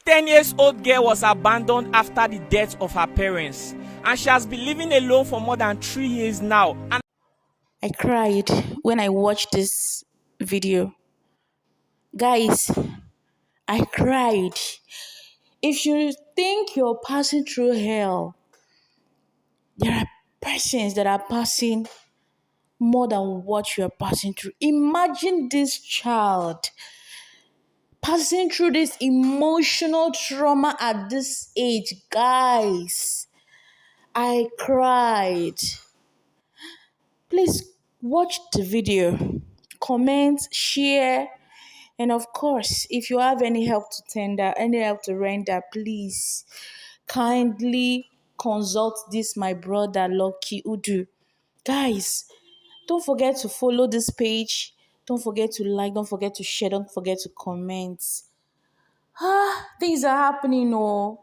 This 10 years old girl was abandoned after the death of her parents, and she has been living alone for more than 3 years now. And I cried when I watched this video. Guys, I cried. If you think you're passing through hell, there are persons that are passing more than what you're passing through. Imagine this child passing through this emotional trauma at this age. Guys, I cried. Please watch the video, comment, share, and of course, if you have any help to tender, any help to render, please kindly consult this my brother Lucky Udu. Guys, don't forget to follow this page. Don't forget to like, don't forget to share, don't forget to comment. Things are happening, oh.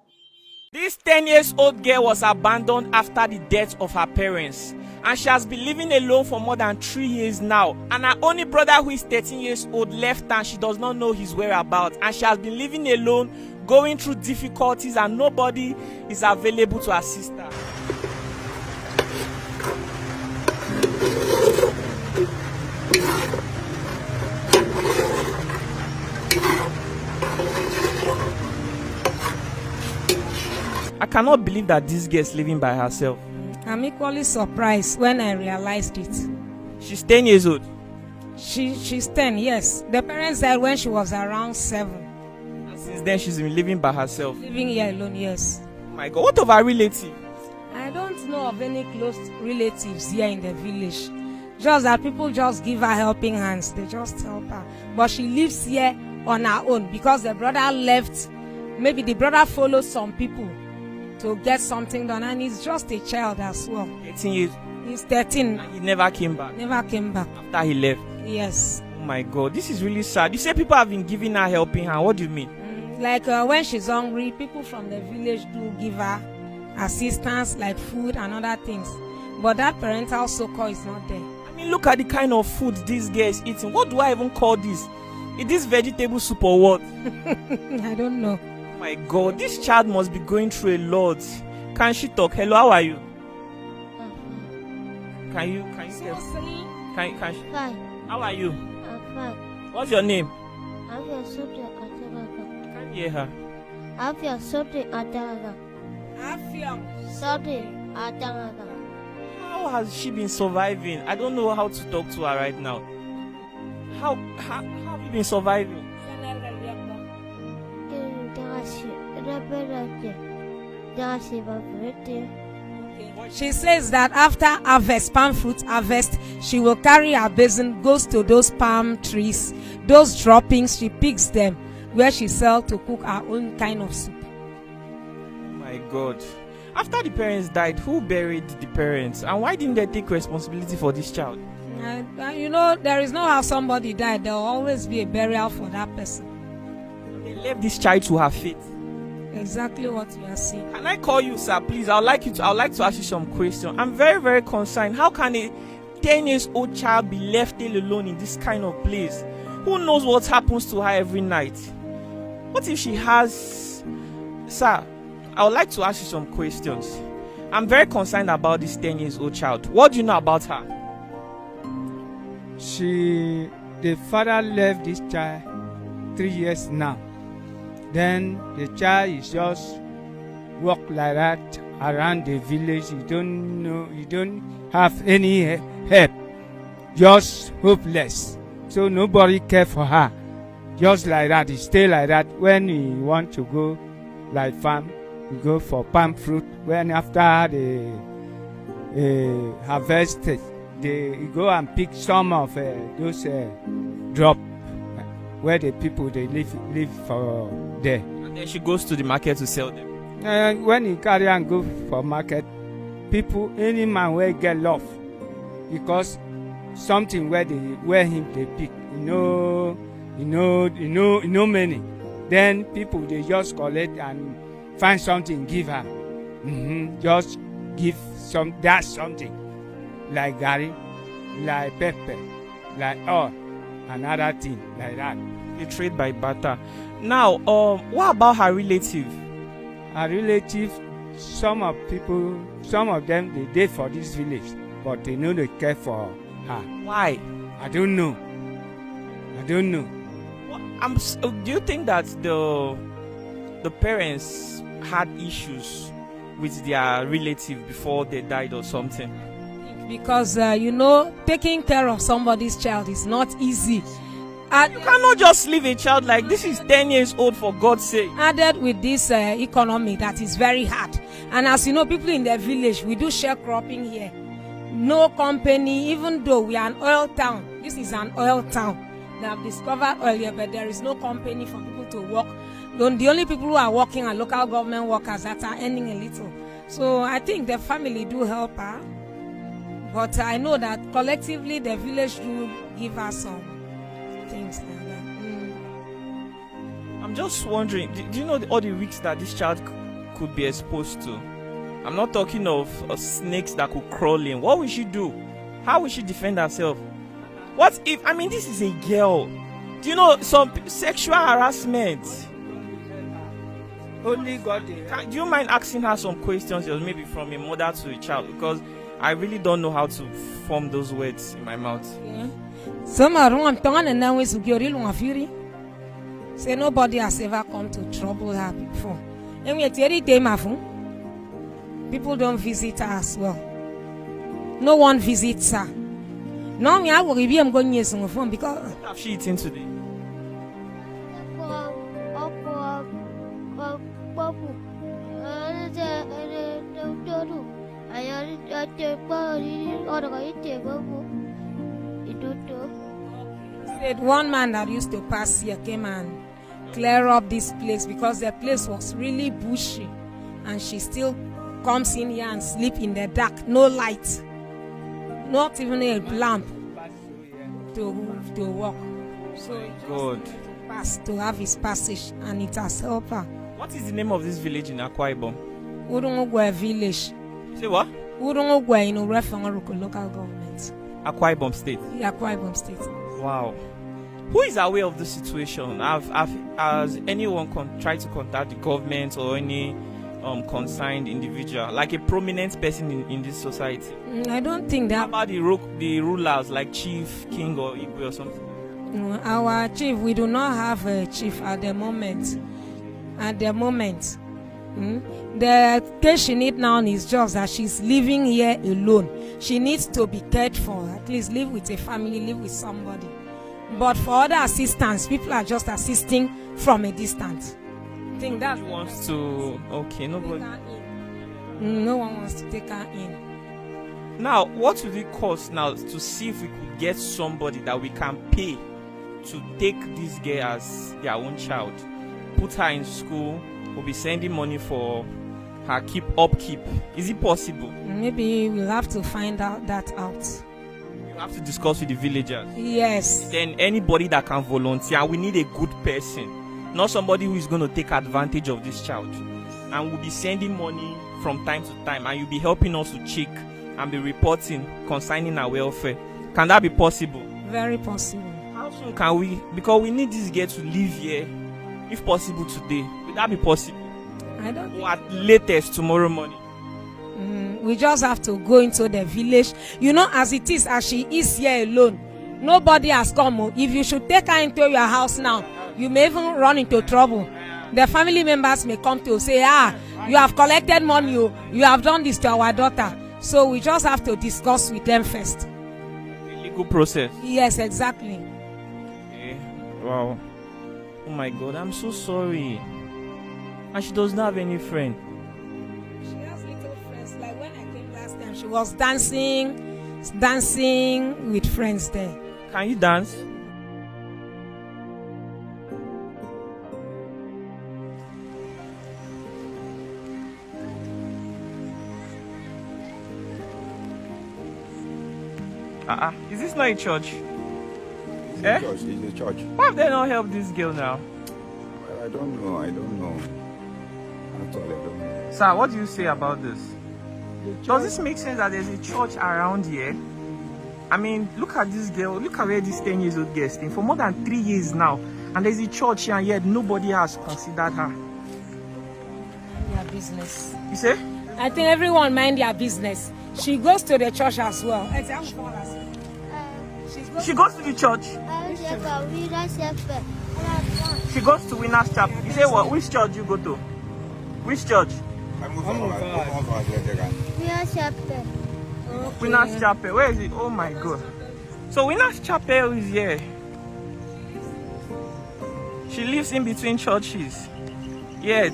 this 10 years old girl was abandoned after the death of her parents, and she has been living alone for more than 3 years now. And her only brother, who is 13 years old, left, and she does not know his whereabouts, and she has been living alone, going through difficulties, and nobody is available to assist her. I cannot believe that this girl is living by herself. I'm equally surprised when I realized it. She's 10 years old. She's 10, yes. The parents died when she was around 7. And since then, she's been living by herself. Living here alone, yes. Oh my God, what of her relative? I don't know of any close relatives here in the village. Just that people just give her helping hands. They just help her. But she lives here on her own because the brother left. Maybe the brother followed some people to get something done, and he's just a child as well. 13 years. He's 13. And he never came back. Never came back. After he left. Yes. Oh my God, this is really sad. You say people have been giving her helping hand. What do you mean? Like when she's hungry, people from the village do give her assistance, like food and other things. But that parental support is not there. I mean, look at the kind of food this girl is eating. What do I even call this? Is this vegetable soup or what? I don't know. Oh my God, this child must be going through a lot. Can she talk? Hello, how are you? Can you tell? Can she? Fine. How are you? I'm fine. What's your name? Have your something Atalaga. Can't hear her. Have your something Atalaga. Something Atalaga. How has she been surviving? I don't know how to talk to her right now. How have you been surviving? She says that after harvest, palm fruit harvest, she will carry her basin, goes to those palm trees, those droppings, she picks them, where she sells to cook her own kind of soup. Oh my God. After the parents died, who buried the parents? And why didn't they take responsibility for this child? You know, there is no how somebody died. There will always be a burial for that person. They left this child to her fate. Exactly what you are saying. Can I call you, sir, please? I'd like to ask you some questions. I'm very, very concerned. How can a 10 years old child be left alone in this kind of place? Who knows what happens to her every night? What if she has... Sir, I would like to ask you some questions. I'm very concerned about this 10 years old child. What do you know about her? The father left this child 3 years now. Then the child is just walk like that around the village. You don't know, you don't have any help, just hopeless. So nobody care for her. Just like that, he stay like that. When he want to go like farm, we go for palm fruit. When after the harvested, they go and pick some of those drop where the people they live for there. And then she goes to the market to sell them. And when he carry and go for market, people, any man will get love because something where him they pick, you know many. Then people they just collect and find something give her. Just give something like garri, like pepper, like oil, another thing like that. They trade by barter. Now, what about her relative? Her relative, some of them they dey for this village, but they no dey care for her. Why? I don't know. Do you think that the parents had issues with their relative before they died or something? Because taking care of somebody's child is not easy. You cannot just leave a child like this. Is 10 years old, for God's sake. Added with this economy that is very hard. And as you know, people in the village, we do sharecropping here. No company, even though we are an oil town. This is an oil town. They have discovered earlier, but there is no company for people to work. The only people who are working are local government workers that are earning a little. So I think the family do help her. But I know that collectively the village do give her some things like that. I'm just wondering, do you know all the risks that this child could be exposed to? I'm not talking of snakes that could crawl in. What will she do? How will she defend herself? What if, this is a girl. Do you know some sexual harassment? Only God. Do you mind asking her some questions, maybe from a mother to a child? Because I really don't know how to form those words in my mouth. Say nobody has ever come to trouble her before. People don't visit her as well. No one visits her. No, I will be going to the phone because. What have she eaten today? Said one man that used to pass here came and clear up this place because the place was really bushy, and she still comes in here and sleep in the dark, no light, not even a lamp to walk. So God, pass to have his passage, and it has helped her. What is the name of this village in Akwa Ibom? Urungugwe village. Say what? Urungugwe in Urefanga local government. Akwa Ibom State. Yeah, Akwa Ibom State. Wow. Who is aware of the situation? Has anyone tried to contact the government or any concerned individual, like a prominent person in this society? I don't think that. How about the rulers like chief, king, or Igwe or something? No, our chief, we do not have a chief at the moment. The case she needs now is just that she's living here alone. She needs to be cared for. At least live with a family, live with somebody. But for other assistance, people are just assisting from a distance. I think that wants to. Okay, nobody. No one wants to take her in. Now, what would it cost now to see if we could get somebody that we can pay to take this girl as their own child, put her in school, we'll be sending money for her upkeep? Is it possible? Maybe we'll have to find out. You have to discuss with the villagers. Yes. Then anybody that can volunteer, we need a good person, not somebody who is going to take advantage of this child. And we'll be sending money from time to time, and you'll be helping us to check and be reporting concerning our welfare. Can that be possible? Very possible. How soon can we? Because we need this girl to live here, if possible today. Will that be possible? I don't know. Or at latest tomorrow morning? We just have to go into the village. As it is, as she is here alone, nobody has come. If you should take her into your house now, you may even run into trouble. The family members may come to say, you have collected money, you have done this to our daughter. So we just have to discuss with them first. The legal process? Yes, exactly. Okay. Wow. Oh my God, I'm so sorry. And she does not have any friend. She has little friends. Like when I came last time, she was dancing with friends there. Can you dance? Is this not a church? It's a church. It's a church. Why have they not helped this girl now? Well, I don't know. Actually, I don't know. Sir, what do you say about this? Does this make sense that there's a church around here? Look at this girl. Look at where this 10 years old girl is staying for more than 3 years now. And there's a church here, and yet nobody has considered her. Their business. You say? I think everyone mind their business. She goes to the church as well. She goes to the church. She goes to Winners Chapel. You say what? Which church you go to? Which church? Winners Chapel. Where is it? Oh my God. So Winners Chapel is here. She lives in between churches. Yet.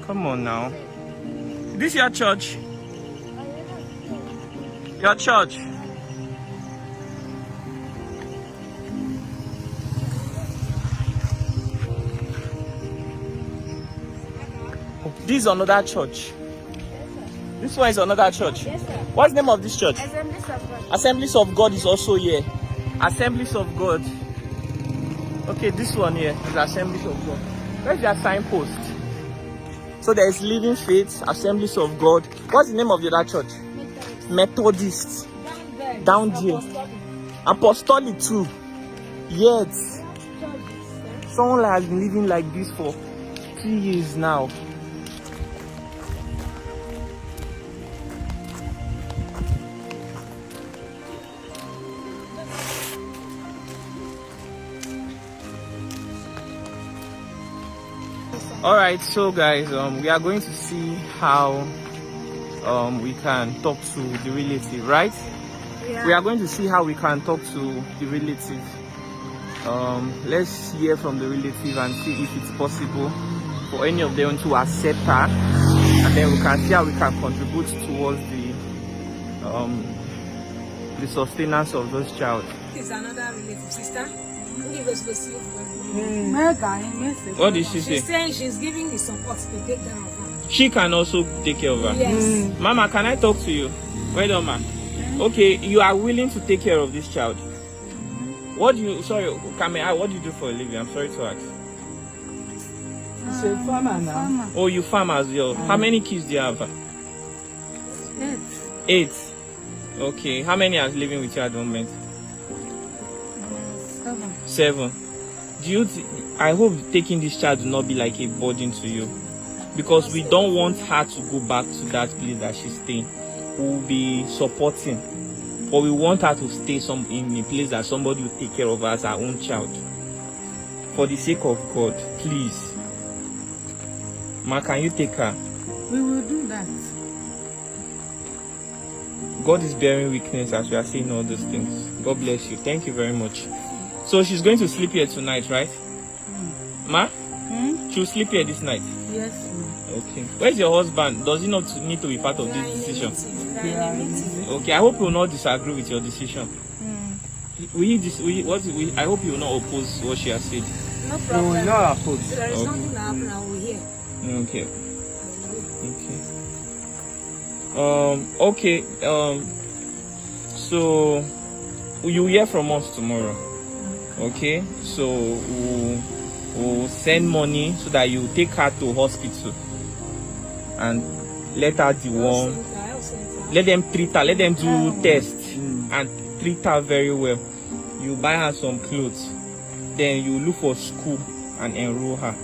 Come on now. This your church? Your church? This is another church. This one is another church. Yes, sir. What's the name of this church? Assemblies of God. Assemblies of God is also here. Assemblies of God. Okay, this one here is Assemblies of God. Where's their signpost? So there is Living Faith, Assemblies of God. What's the name of the other church? Methodist. Down there. Apostolic too. Yet, someone has been living like this for 2 years now. Alright, so guys, we are going to see how we can talk to the relative, right? Yeah. We are going to see how we can talk to the relative. Let's hear from the relative and see if it's possible for any of them to accept her, and then we can see how we can contribute towards the sustenance of this child. Is another relative sister. What did she say? She's saying she's giving the support to take care of her. She can also take care of her. Yes. Mama, can I talk to you? Wait on, ma. Okay, you are willing to take care of this child. What do you, sorry, what do you do for a living? I'm sorry to ask. She's a farmer now. Oh, you farm as well. How many kids do you have? 8. Okay, how many are living with you at the moment? 7. Do you, I hope taking this child will not be like a burden to you. Because we don't want her to go back to that place that she's staying. We will be supporting. But we want her to stay in a place that somebody will take care of her as her own child. For the sake of God, please. Ma, can you take her? We will do that. God is bearing witness as we are saying all those things. God bless you. Thank you very much. So she's going to sleep here tonight, right? Ma? She'll sleep here this night? Yes. Okay. Where's your husband? Does he not need to be part of this decision? Okay, I hope he will not disagree with your decision. I hope you will not oppose what she has said. No problem. We will not oppose. There is nothing that happen, I will hear. Okay. Okay. So you hear from us tomorrow. Okay. So we'll send money so that you take her to hospital and let her deworm. Let them treat her. Let them do tests and treat her very well. You buy her some clothes. Then you look for school and enroll her.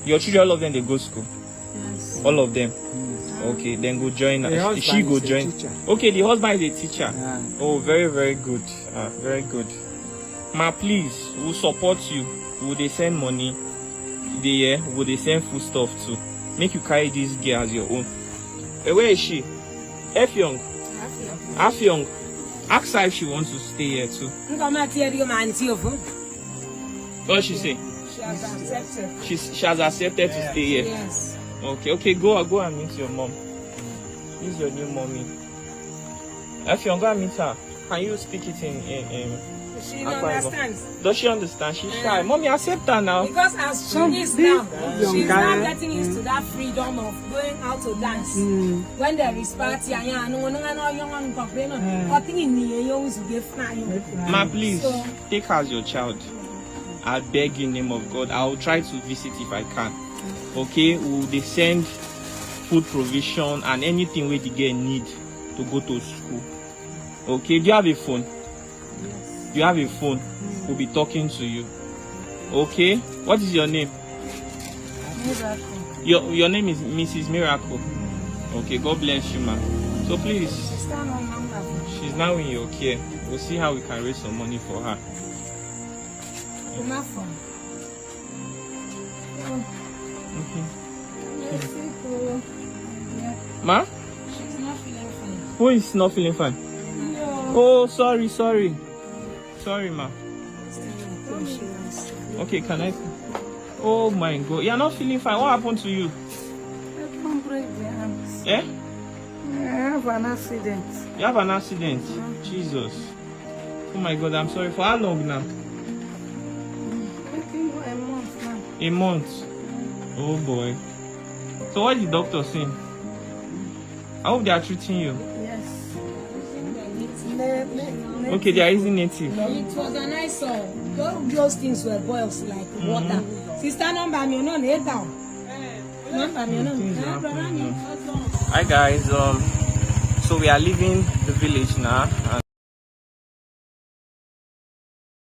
Your children, all of them, they go to school. Yes. All of them. Okay, then go join her. She go join. Okay, the husband is a teacher. Yeah. Oh, very, very good. Very good. Ma, please, we'll support you. Will they send money? Will they send food stuff too? Make you carry this girl as your own. Where is she? Afyong. Afyong. Ask her if she wants to stay here too. What she say? She has accepted. She has accepted to stay here. Yes. Okay, go and meet your mom. This is your new mommy. Afyong, go and meet her. Can you speak it in She understands. Does she understand? She's shy. Mommy, accept her now. Because as she is now, she's now getting used to that freedom of going out to dance. When there is party, Ma, please, take her as your child. I beg in the name of God. I will try to visit if I can. Okay, will they send food provision and anything where the girl need? to go to school. Okay, do you have a phone? Yes. You have a phone. We'll be talking to you. Okay, what is your name? Miracle. Your name is Mrs. Miracle. Okay, God bless you, ma. So please, Sister, no number. she's now in your care. We'll see how we can raise some money for her. Come on, phone. Okay. Yeah. Ma? She's not feeling fine. Who is not feeling fine? No. Oh, sorry. Sorry, ma. Insurance. Okay, can I? Oh my God, you're not feeling fine. What happened to you? I can't break the arms. Eh? I have an accident. You have an accident? Jesus. Oh my God, I'm sorry. For how long now? I think for a month now. A month. Oh boy. So what is the doctor saying? I hope they are treating you. Yes. Okay, they are using native. It was a nice song. Those things were boils like water. Sister, number me, no, later. Number me, Things are happening no. now. Hi guys, so we are leaving the village now, and